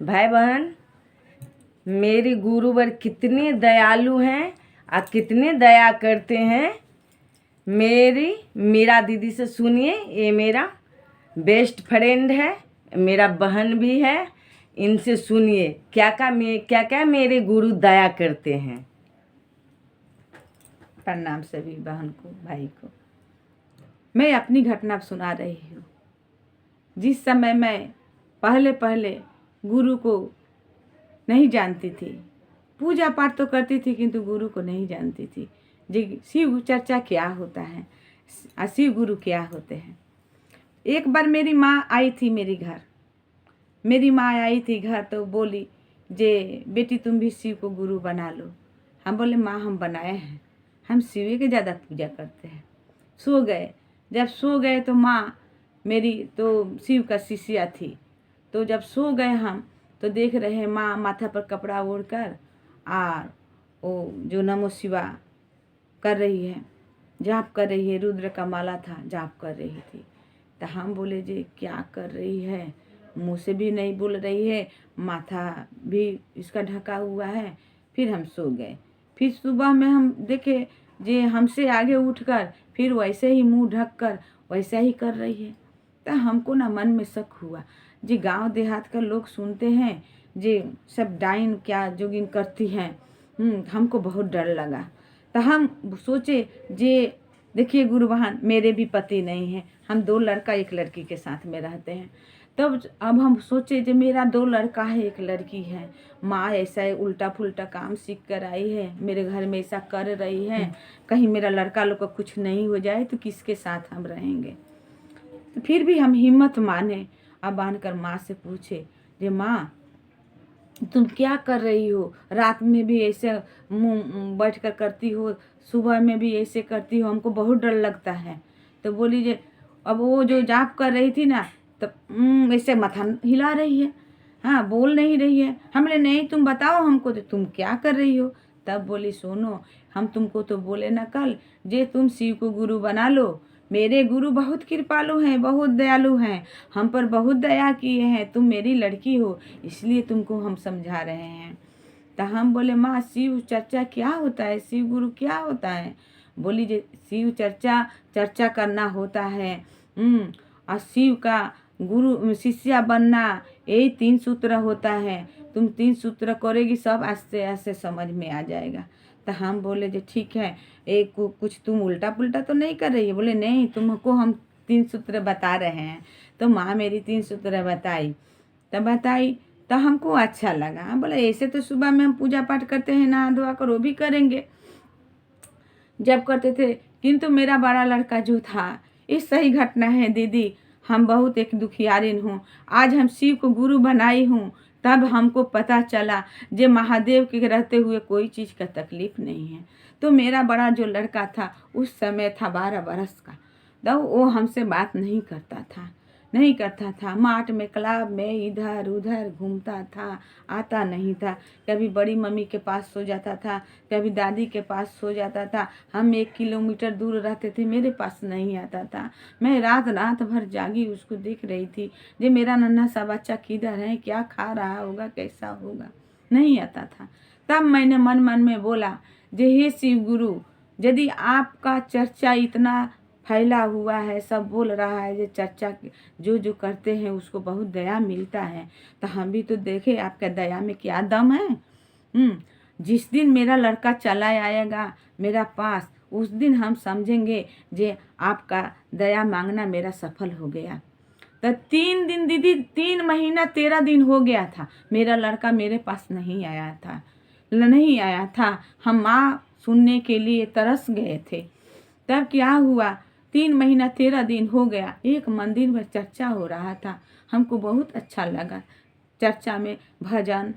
भाई बहन, मेरे गुरुवर कितने दयालु हैं और कितने दया करते हैं। मीरा दीदी से सुनिए, ये मेरा बेस्ट फ्रेंड है, मेरा बहन भी है। इनसे सुनिए क्या क्या मेरे गुरु दया करते हैं। प्रणाम सभी बहन को, भाई को। मैं अपनी घटना सुना रही हूँ। जिस समय मैं पहले पहले गुरु को नहीं जानती थी, पूजा पाठ तो करती थी किंतु गुरु को नहीं जानती थी। जी, शिव चर्चा क्या होता है, शिव गुरु क्या होते हैं। एक बार मेरी माँ आई थी मेरी माँ आई थी घर, तो बोली जे बेटी तुम भी शिव को गुरु बना लो। हम बोले माँ हम बनाए हैं, हम शिव के ज़्यादा पूजा करते हैं। सो गए। जब सो गए तो माँ मेरी तो शिव का शिष्या थी। तो जब सो गए हम तो देख रहे हैं माँ माथा पर कपड़ा ओढ़कर और वो जो नमो शिवा कर रही है, जाप कर रही है, रुद्र का माला था, जाप कर रही थी। तो हम बोले जे क्या कर रही है, मुँह से भी नहीं बोल रही है, माथा भी इसका ढका हुआ है। फिर हम सो गए। फिर सुबह में हम देखे जे हमसे आगे उठकर फिर वैसे ही मुंह ढक कर वैसा ही कर रही है। तो हमको ना मन में शक हुआ, जी गांव देहात का लोग सुनते हैं जे सब डाइन क्या जोगिन करती हैं। हमको बहुत डर लगा। तो हम सोचे जे देखिए गुरुवाहन, मेरे भी पति नहीं हैं, हम 2 लड़का 1 लड़की के साथ में रहते हैं। तब अब हम सोचे जो मेरा 2 लड़का है 1 लड़की है, माँ ऐसा उल्टा पुल्टा काम सीख कर आई है, मेरे घर में ऐसा कर रही है, कहीं मेरा लड़का लोग को कुछ नहीं हो जाए तो किसके साथ हम रहेंगे। तो फिर भी हम हिम्मत माने, अब बांध कर माँ से पूछे जे माँ तुम क्या कर रही हो, रात में भी ऐसे मुँह बैठ कर करती हो, सुबह में भी ऐसे करती हो, हमको बहुत डर लगता है। तो बोली जे अब वो जो जाप कर रही थी ना, तब ऐसे माथा हिला रही है, हाँ बोल नहीं रही है। हमने नहीं तुम बताओ हमको तो तुम क्या कर रही हो। तब बोली सुनो, हम तुमको तो बोले ना कल जे तुम शिव को गुरु बना लो। मेरे गुरु बहुत कृपालु हैं, बहुत दयालु हैं, हम पर बहुत दया किए हैं। तुम मेरी लड़की हो इसलिए तुमको हम समझा रहे हैं। तो हम बोले माँ शिव चर्चा क्या होता है, शिव गुरु क्या होता है। बोली जे शिव चर्चा करना होता है। और शिव का गुरु शिष्या बनना, यही 3 सूत्र होता है। तुम 3 सूत्र करेगी सब आस्ते आस्ते समझ में आ जाएगा। तो हम बोले जो ठीक है, एक कुछ तुम उल्टा पुल्टा तो नहीं कर रही है। बोले नहीं, तुमको हम 3 सूत्र बता रहे हैं। तो माँ मेरी 3 सूत्र बताई। तो हमको अच्छा लगा। हम बोले ऐसे तो सुबह में हम पूजा पाठ करते हैं, नहा धोआ कर वो भी करेंगे जब करते थे, किंतु मेरा बड़ा लड़का जो था, इस सही घटना है दीदी, हम बहुत एक दुखियारिन हूँ। आज हम शिव को गुरु बनाई हूँ, तब हमको पता चला जे महादेव के रहते हुए कोई चीज़ का तकलीफ नहीं है। तो मेरा बड़ा जो लड़का था उस समय था 12 बरस का, तो वो हमसे बात नहीं करता था। माठ में क्लब में इधर उधर घूमता था, आता नहीं था। कभी बड़ी मम्मी के पास सो जाता था, कभी दादी के पास सो जाता था। हम 1 किलोमीटर दूर रहते थे, मेरे पास नहीं आता था। मैं रात रात भर जागी उसको देख रही थी जे मेरा नन्हा सा बच्चा किधर है, क्या खा रहा होगा, कैसा होगा, नहीं आता था। तब मैंने मन मन में बोला जे हे शिव गुरु, यदि आपका चर्चा इतना फैला हुआ है, सब बोल रहा है जो चर्चा जो करते हैं उसको बहुत दया मिलता है, तो हम भी तो देखें आपका दया में क्या दम है। जिस दिन मेरा लड़का चला आएगा मेरा पास, उस दिन हम समझेंगे जे आपका दया मांगना मेरा सफल हो गया। तो 3 दिन दीदी, 3 महीना 13 दिन हो गया था, मेरा लड़का मेरे पास नहीं आया था। हम माँ सुनने के लिए तरस गए थे। तब क्या हुआ, 3 महीना 13 दिन हो गया, एक मंदिर में चर्चा हो रहा था, हमको बहुत अच्छा लगा। चर्चा में भजन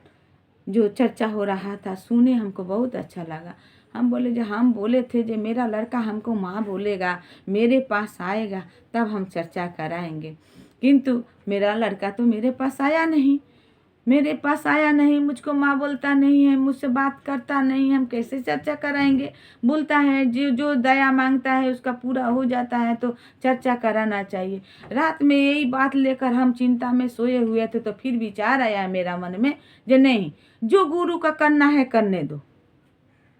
जो चर्चा हो रहा था सुने, हमको बहुत अच्छा लगा। हम बोले जो हम बोले थे जो मेरा लड़का हमको माँ बोलेगा, मेरे पास आएगा, तब हम चर्चा कराएंगे, किंतु मेरा लड़का तो मेरे पास आया नहीं। मेरे पास आया नहीं, मुझको माँ बोलता नहीं है, मुझसे बात करता नहीं है, हम कैसे चर्चा कराएंगे। बोलता है जो जो दया मांगता है उसका पूरा हो जाता है, तो चर्चा कराना चाहिए। रात में यही बात लेकर हम चिंता में सोए हुए थे, तो फिर विचार आया मेरा मन में, जो नहीं, जो गुरु का करना है करने दो,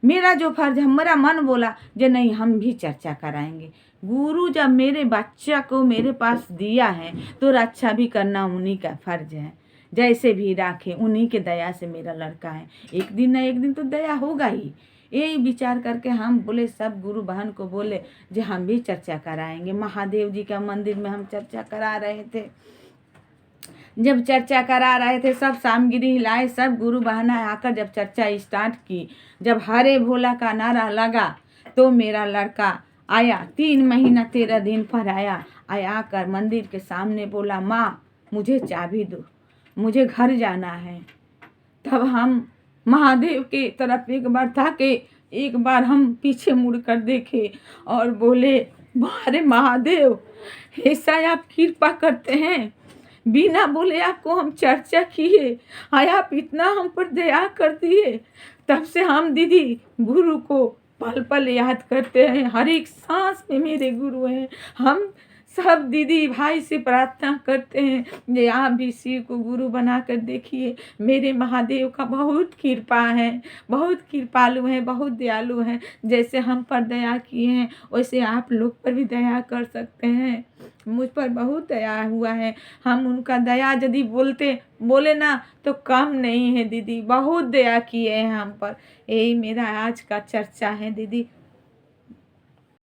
मेरा जो फर्ज है, मेरा मन बोला जो नहीं, हम भी चर्चा कराएंगे। गुरु जब मेरे बच्चा को मेरे पास दिया है तो रक्षा भी करना उन्हीं का फर्ज है। जैसे भी राखे, उन्हीं के दया से मेरा लड़का है, एक दिन ना एक दिन तो दया होगा ही। यही विचार करके हम बोले, सब गुरु बहन को बोले जो हम भी चर्चा कराएंगे। महादेव जी का मंदिर में हम चर्चा करा रहे थे। जब चर्चा करा रहे थे, सब सामग्री लाए, सब गुरु बहना आकर जब चर्चा स्टार्ट की, जब हरे भोला का नारा लगा, तो मेरा लड़का आया, 3 महीना 13 दिन पर आया कर मंदिर के सामने बोला, माँ मुझे चाबी दो, मुझे घर जाना है। तब हम महादेव के तरफ एक बार ताके, एक बार हम पीछे मुड़ कर देखे और बोले, अरे महादेव, ऐसा आप कृपा करते हैं, बिना बोले आपको हम चर्चा किए, आप इतना हम पर दया कर दिए। तब से हम दीदी गुरु को पल पल याद करते हैं, हर एक सांस में मेरे गुरु हैं। हम सब दीदी भाई से प्रार्थना करते हैं कि आप भी शिव को गुरु बनाकर देखिए। मेरे महादेव का बहुत कृपा है, बहुत कृपालु हैं, बहुत दयालु हैं। जैसे हम पर दया किए हैं वैसे आप लोग पर भी दया कर सकते हैं। मुझ पर बहुत दया हुआ है, हम उनका दया यदि बोले ना तो कम नहीं है दीदी, बहुत दया किए हैं हम पर। यही मेरा आज का चर्चा है दीदी।